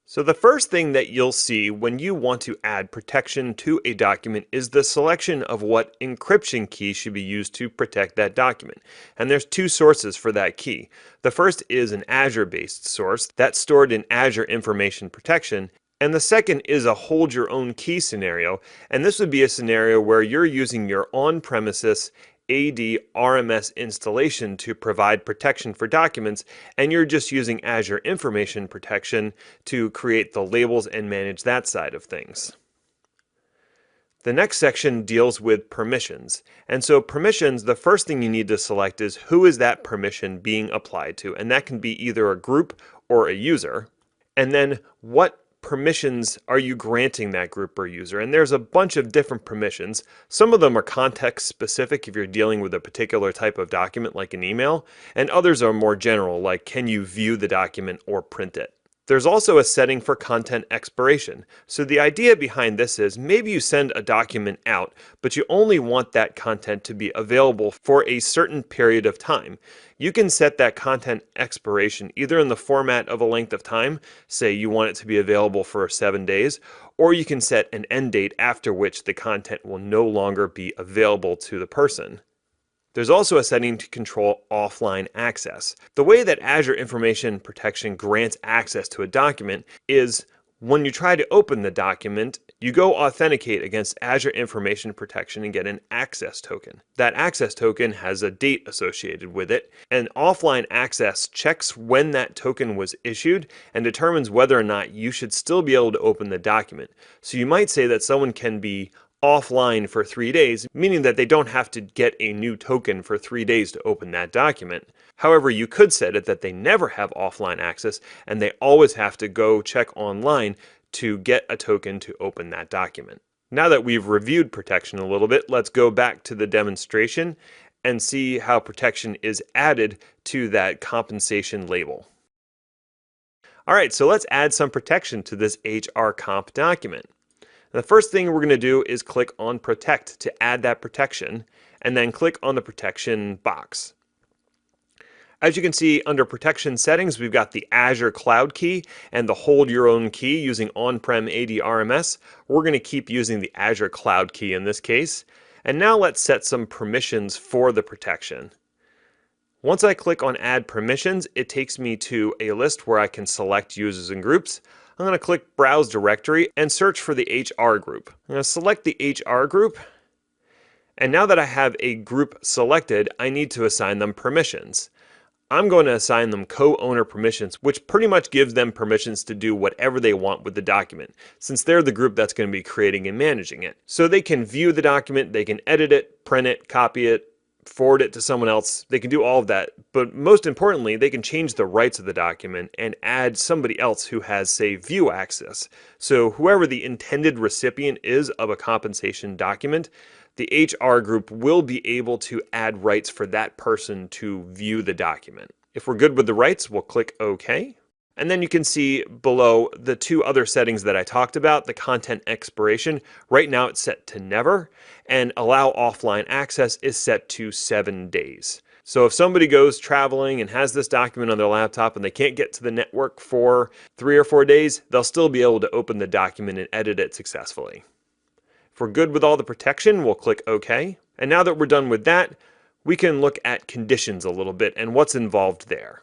So the first thing that you'll see when you want to add protection to a document is the selection of what encryption key should be used to protect that document. And there's two sources for that key. The first is an Azure-based source that's stored in Azure Information Protection. And the second is a hold your own key scenario. And this would be a scenario where you're using your on-premises AD RMS installation to provide protection for documents, and you're just using Azure Information Protection to create the labels and manage that side of things. The next section deals with permissions. And so permissions, the first thing you need to select is who is that permission being applied to, and that can be either a group or a user. And then what permissions are you granting that group or user? And there's a bunch of different permissions. Some of them are context specific if you're dealing with a particular type of document like an email, and others are more general like can you view the document or print it. There's also a setting for content expiration. So the idea behind this is maybe you send a document out, but you only want that content to be available for a certain period of time. You can set that content expiration either in the format of a length of time, say you want it to be available for 7 days, or you can set an end date after which the content will no longer be available to the person. There's also a setting to control offline access. The way that Azure Information Protection grants access to a document is when you try to open the document, you go authenticate against Azure Information Protection and get an access token. That access token has a date associated with it, and offline access checks when that token was issued and determines whether or not you should still be able to open the document. So you might say that someone can be offline for 3 days, meaning that they don't have to get a new token for 3 days to open that document. However, you could set it that they never have offline access and they always have to go check online to get a token to open that document. Now that we've reviewed protection a little bit, let's go back to the demonstration and see how protection is added to that compensation label. All right, so let's add some protection to this HR comp document. The first thing we're going to do is click on Protect to add that protection, and then click on the protection box. As you can see, under Protection Settings, we've got the Azure Cloud Key and the Hold Your Own Key using on-prem AD RMS. We're going to keep using the Azure Cloud Key in this case. And now let's set some permissions for the protection. Once I click on Add Permissions, it takes me to a list where I can select users and groups. I'm going to click Browse Directory and search for the HR group. I'm going to select the HR group, and now that I have a group selected, I need to assign them permissions. I'm going to assign them co-owner permissions, which pretty much gives them permissions to do whatever they want with the document, since they're the group that's going to be creating and managing it. So they can view the document, they can edit it, print it, copy it, forward it to someone else. They can do all of that, but most importantly, they can change the rights of the document and add somebody else who has, say, view access. So whoever the intended recipient is of a compensation document, the HR group will be able to add rights for that person to view the document. If we're good with the rights, we'll click OK. And then you can see below the two other settings that I talked about, the content expiration. Right now it's set to never, and allow offline access is set to 7 days. So if somebody goes traveling and has this document on their laptop and they can't get to the network for 3 or 4 days, they'll still be able to open the document and edit it successfully. If we're good with all the protection, we'll click OK. And now that we're done with that, we can look at conditions a little bit and what's involved there.